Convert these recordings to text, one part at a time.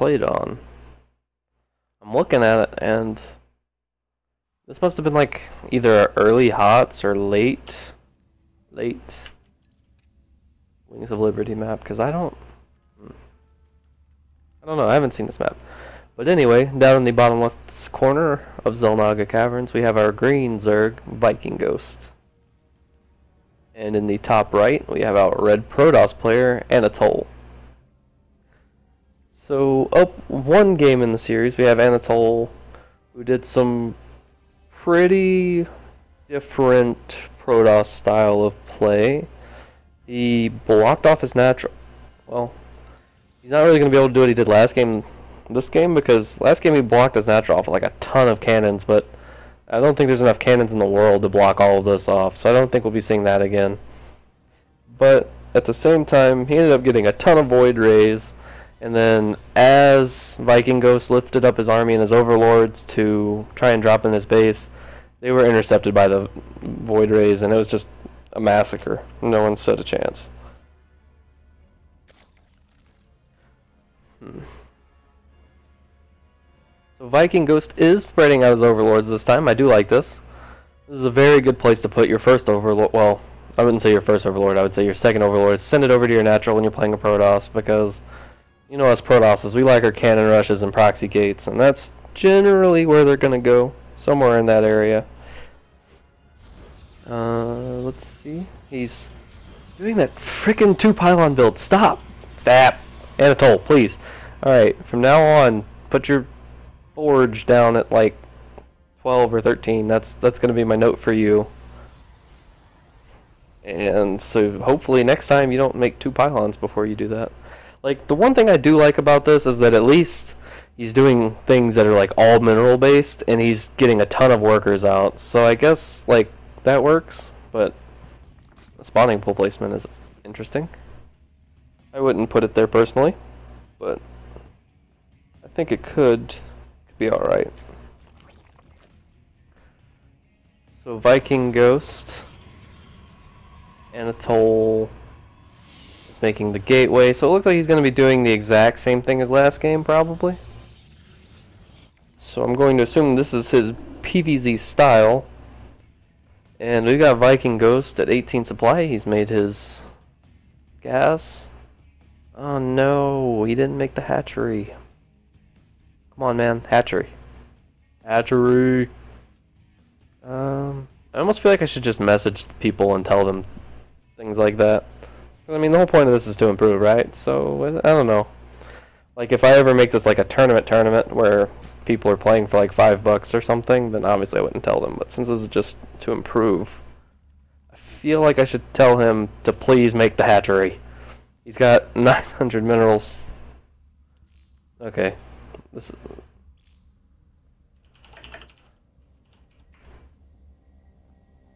played on. I'm looking at it, and this must have been like either early HOTS or late Wings of Liberty map, because I don't know, I haven't seen this map. But anyway, down in the bottom left corner of Xel'Naga Caverns, we have our green Zerg, VikingGhost. And in the top right, we have our red Protoss player, Anatole. So, up one game in the series, we have Anatole, who did some pretty different Protoss style of play. He blocked off his natural. Well, he's not really going to be able to do what he did last game, this game, because last game he blocked his natural off with like a ton of cannons, but I don't think there's enough cannons in the world to block all of this off, so I don't think we'll be seeing that again. But at the same time, he ended up getting a ton of Void Rays, and then as VikingGhost lifted up his army and his overlords to try and drop in his base, they were intercepted by the Void Rays, and it was just a massacre. No one stood a chance. So VikingGhost is spreading out his overlords this time. I do like this. This is a very good place to put your first overlord. Well, I wouldn't say your first overlord. I would say your second overlord. Send it over to your natural when you're playing a Protoss, because you know us Protosses, we like our cannon rushes and proxy gates, and that's generally where they're going to go. Somewhere in that area. Let's see. He's doing that frickin' 2-pylon build. Stop! Stop! Anatole, please. Alright, from now on, put your forge down at like 12 or 13. That's going to be my note for you. And so hopefully next time you don't make 2 pylons before you do that. Like, the one thing I do like about this is that at least he's doing things that are like all mineral based, and he's getting a ton of workers out. So I guess like that works, but the spawning pool placement is interesting. I wouldn't put it there personally, but I think it could be alright. So VikingGhost, Anatole is making the gateway, so it looks like he's going to be doing the exact same thing as last game, probably. So I'm going to assume this is his PvZ style. And we got VikingGhost at 18 supply. He's made his gas. Oh no, he didn't make the hatchery. Come on, man, hatchery. Hatchery. I almost feel like I should just message the people and tell them things like that. I mean, the whole point of this is to improve, right? So, I don't know. Like, if I ever make this like a tournament where people are playing for like $5 or something, then obviously I wouldn't tell them. But since this is just to improve, I feel like I should tell him to please make the hatchery. He's got 900 minerals. Okay. This is...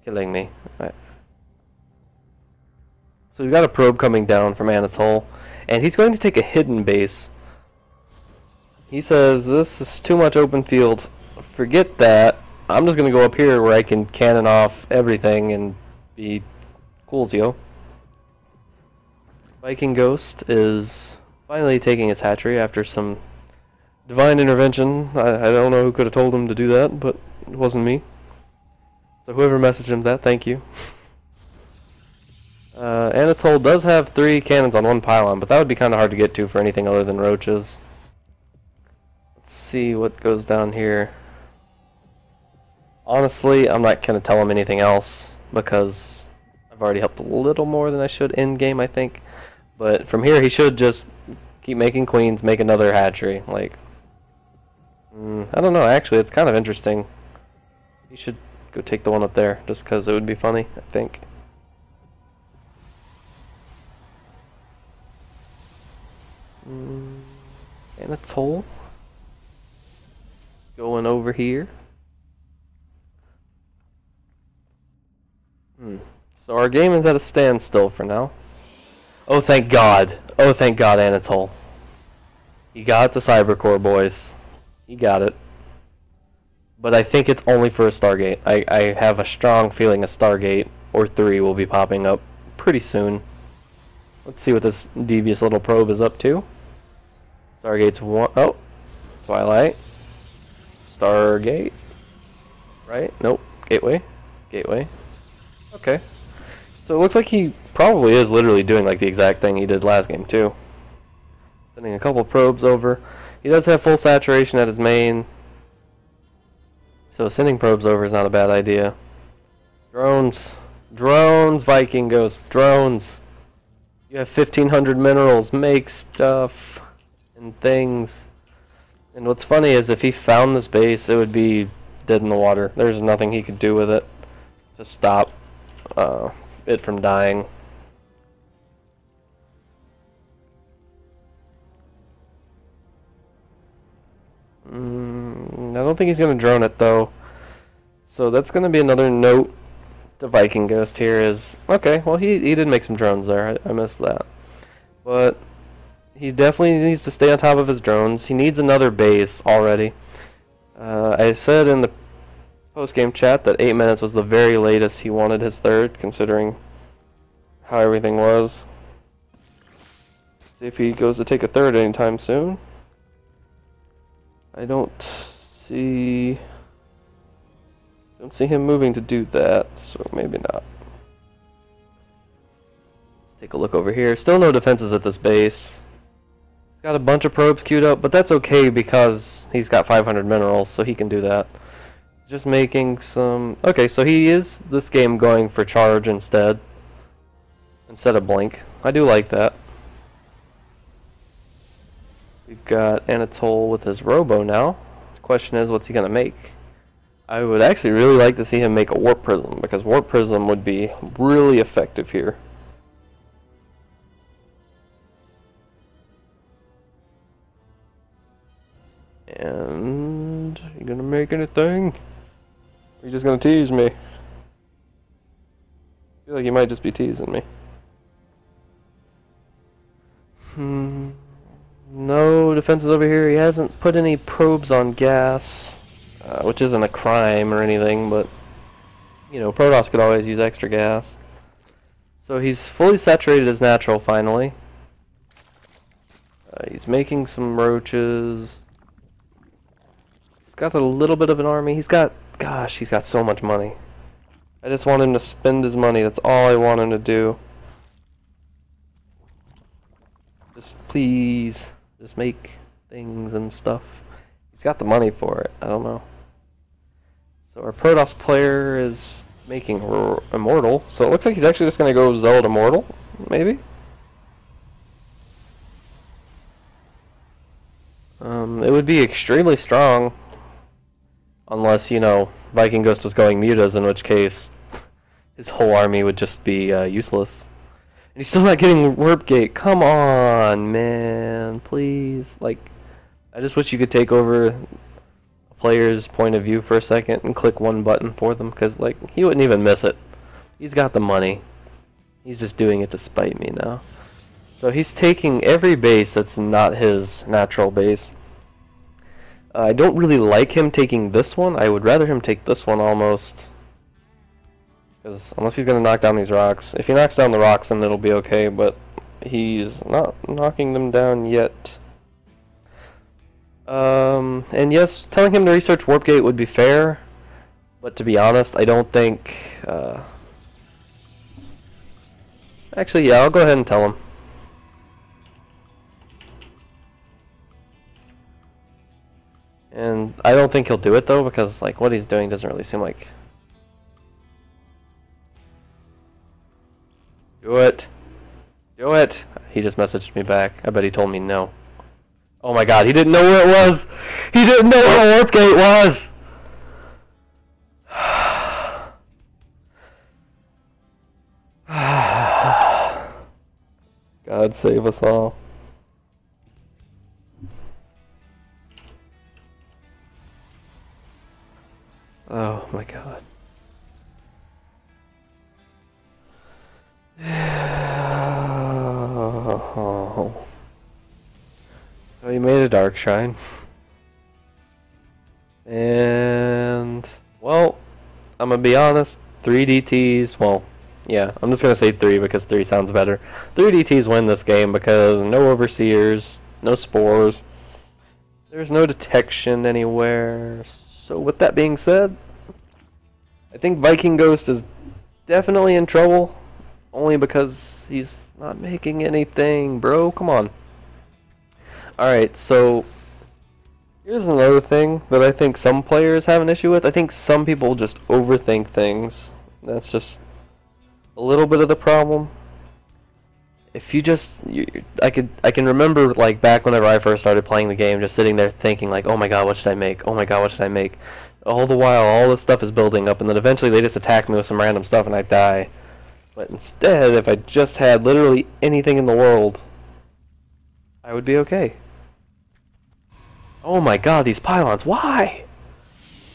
killing me. Right. So we've got a probe coming down from Anatole, and he's going to take a hidden base. He says, this is too much open field. Forget that. I'm just going to go up here where I can cannon off everything and be coolzio. VikingGhost is finally taking its hatchery after some divine intervention. I don't know who could have told him to do that, but it wasn't me. So whoever messaged him that, thank you. Anatole does have 3 cannons on 1 pylon, but that would be kind of hard to get to for anything other than roaches. Let's see what goes down here. Honestly, I'm not going to tell him anything else, because I've already helped a little more than I should in-game, I think. But from here, he should just keep making queens, make another hatchery. Like, I don't know, actually, it's kind of interesting. He should go take the one up there, just because it would be funny, I think. Anatole going over here. So our game is at a standstill for now. Oh, thank God. Oh, thank God, Anatole. He got the Cybercore, boys. He got it. But I think it's only for a Stargate. I have a strong feeling a Stargate or 3 will be popping up pretty soon. Let's see what this devious little probe is up to. Stargate's one. Oh, Twilight. Stargate. Right? Nope. Gateway. Gateway. Okay. So it looks like he probably is literally doing like the exact thing he did last game too. Sending a couple probes over. He does have full saturation at his main. So sending probes over is not a bad idea. Drones. Drones, VikingGhost. Drones. You have 1,500 minerals. Make stuff and things. And what's funny is if he found this base, it would be dead in the water. There's nothing he could do with it to stop it from dying. I don't think he's going to drone it though. So that's going to be another note to VikingGhost here is, okay, well he did make some drones there. I missed that. But he definitely needs to stay on top of his drones. He needs another base already. I said in the post-game chat that 8 minutes was the very latest he wanted his third, considering how everything was. See if he goes to take a third anytime soon. I don't see him moving to do that, so maybe not. Let's take a look over here. Still no defenses at this base. He's got a bunch of probes queued up, but that's okay because he's got 500 minerals, so he can do that. Just making some... Okay, so he is this game going for charge instead of blink. I do like that. We've got Anatole with his robo now. The question is, what's he going to make? I would actually really like to see him make a warp prism, because warp prism would be really effective here. And you gonna make anything? Or you just gonna tease me? I feel like you might just be teasing me. No defenses over here. He hasn't put any probes on gas, which isn't a crime or anything, but you know, Protoss could always use extra gas. So he's fully saturated as natural finally. He's making some roaches. He's got a little bit of an army. He's got, gosh, he's got so much money. I just want him to spend his money. That's all I want him to do. Just please, just make things and stuff. He's got the money for it. I don't know. So our Protoss player is making Immortal. So it looks like he's actually just going to go Zealot Immortal, maybe? It would be extremely strong. Unless, you know, VikingGhost was going Mutas, in which case his whole army would just be useless. And he's still not getting Warp Gate. Come on, man. Please. Like, I just wish you could take over a player's point of view for a second and click one button for them, because, like, he wouldn't even miss it. He's got the money. He's just doing it to spite me now. So he's taking every base that's not his natural base. I don't really like him taking this one. I would rather him take this one almost. Because unless he's going to knock down these rocks. If he knocks down the rocks, then it'll be okay, but he's not knocking them down yet. And yes, telling him to research Warp Gate would be fair. But to be honest, I don't think... Actually, yeah, I'll go ahead and tell him. And I don't think he'll do it though, because like what he's doing doesn't really seem like... Do it! Do it! He just messaged me back. I bet he told me no. Oh my god, he didn't know where it was! He didn't know where Warp Gate was! God save us all. Oh my god. Oh. So he made a Dark Shrine. And, well, I'm gonna be honest, 3 DTs, well, yeah, I'm just gonna say 3 because 3 sounds better. 3 DTs win this game because no Overseers, no Spores, There's no detection anywhere. So with that being said, I think VikingGhost is definitely in trouble. Only because he's not making anything, bro. Come on. Alright, so here's another thing that I think some players have an issue with. I think some people just overthink things. That's just a little bit of the problem. If you just, I can remember like back whenever I first started playing the game, just sitting there thinking like, oh my god, what should I make? Oh my god, what should I make? All the while, all this stuff is building up, and then eventually they just attack me with some random stuff and I die. But instead, if I just had literally anything in the world, I would be okay. Oh my god, these pylons, why?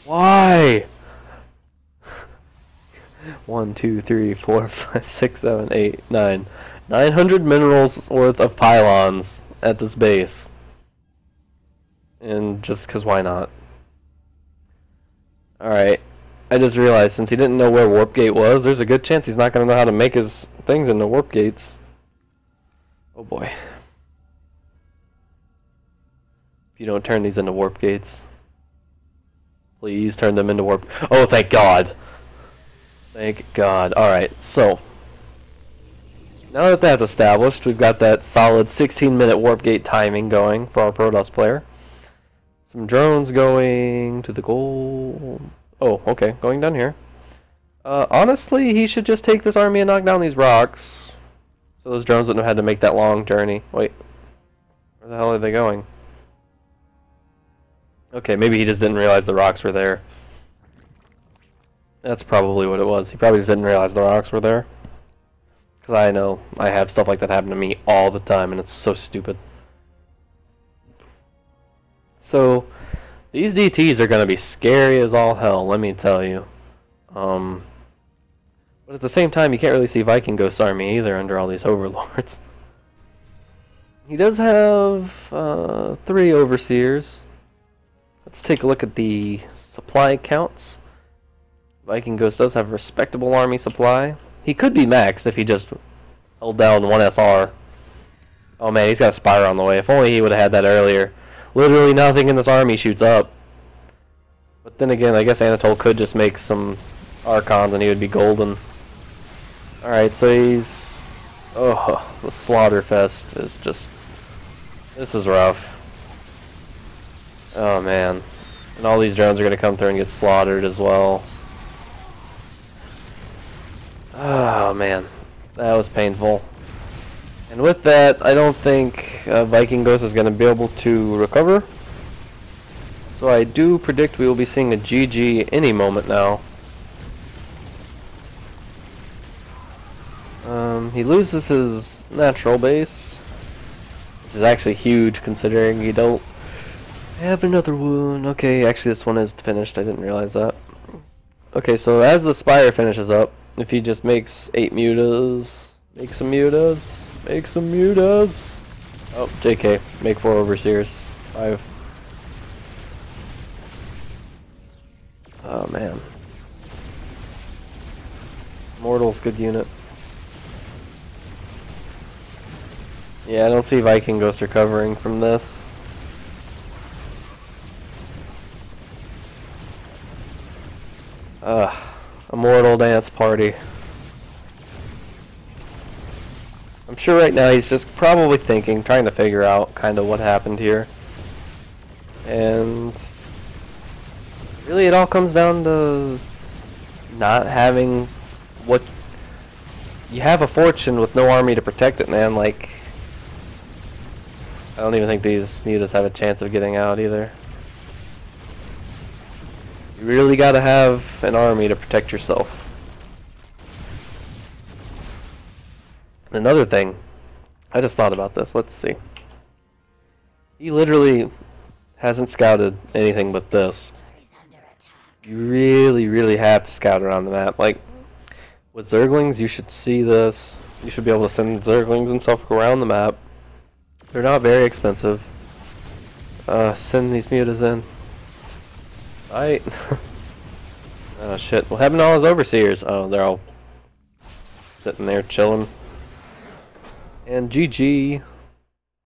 Why? 1, 2, 3, 4, 5, 6, 7, 8, 9. 900 minerals worth of pylons at this base. And just because why not? Alright. I just realized since he didn't know where Warp Gate was, there's a good chance he's not going to know how to make his things into Warp Gates. Oh boy. If you don't turn these into Warp Gates. Please turn them into Warp... Oh, thank God! Thank God. Alright, so... now that that's established, we've got that solid 16-minute Warp Gate timing going for our Protoss player. Some drones going to the goal... Oh, okay, going down here. Honestly, he should just take this army and knock down these rocks. So those drones wouldn't have had to make that long journey. Wait. Where the hell are they going? Okay, maybe he just didn't realize the rocks were there. That's probably what it was. He probably just didn't realize the rocks were there. Because I know I have stuff like that happen to me all the time, and it's so stupid. So... these DTs are going to be scary as all hell, let me tell you. But at the same time, you can't really see VikingGhost army either under all these overlords. He does have 3 overseers. Let's take a look at the supply counts. VikingGhost does have a respectable army supply. He could be maxed if he just held down 1 SR. Oh man, he's got a Spire on the way. If only he would have had that earlier. Literally nothing in this army shoots up. But then again, I guess Anatole could just make some Archons and he would be golden. Alright, so he's... oh, the Slaughterfest is just... this is rough. Oh man. And all these drones are going to come through and get slaughtered as well. Oh man. That was painful. And with that, I don't think VikingGhost is going to be able to recover. So I do predict we will be seeing a GG any moment now. He loses his natural base, which is actually huge considering you don't have another wound. Okay, actually this one is finished. I didn't realize that. Okay, so as the Spire finishes up, if he just makes 8 mutas, make some mutas. Make some mutas. Oh, JK. Make 4 overseers. 5. Oh, man. Mortal's good unit. Yeah, I don't see VikingGhost recovering from this. A mortal dance party. I'm sure right now he's just probably thinking, trying to figure out kind of what happened here. And really it all comes down to not having what... you have a fortune with no army to protect it, man. Like, I don't even think these mutas have a chance of getting out either. You really gotta have an army to protect yourself. Another thing, I just thought about this. Let's see. He literally hasn't scouted anything but this. You really, really have to scout around the map. Like, with Zerglings, you should see this. You should be able to send Zerglings and stuff around the map. They're not very expensive. Send these mutas in. Right. Oh shit. What happened to all his overseers? Oh, they're all sitting there chilling. And GG.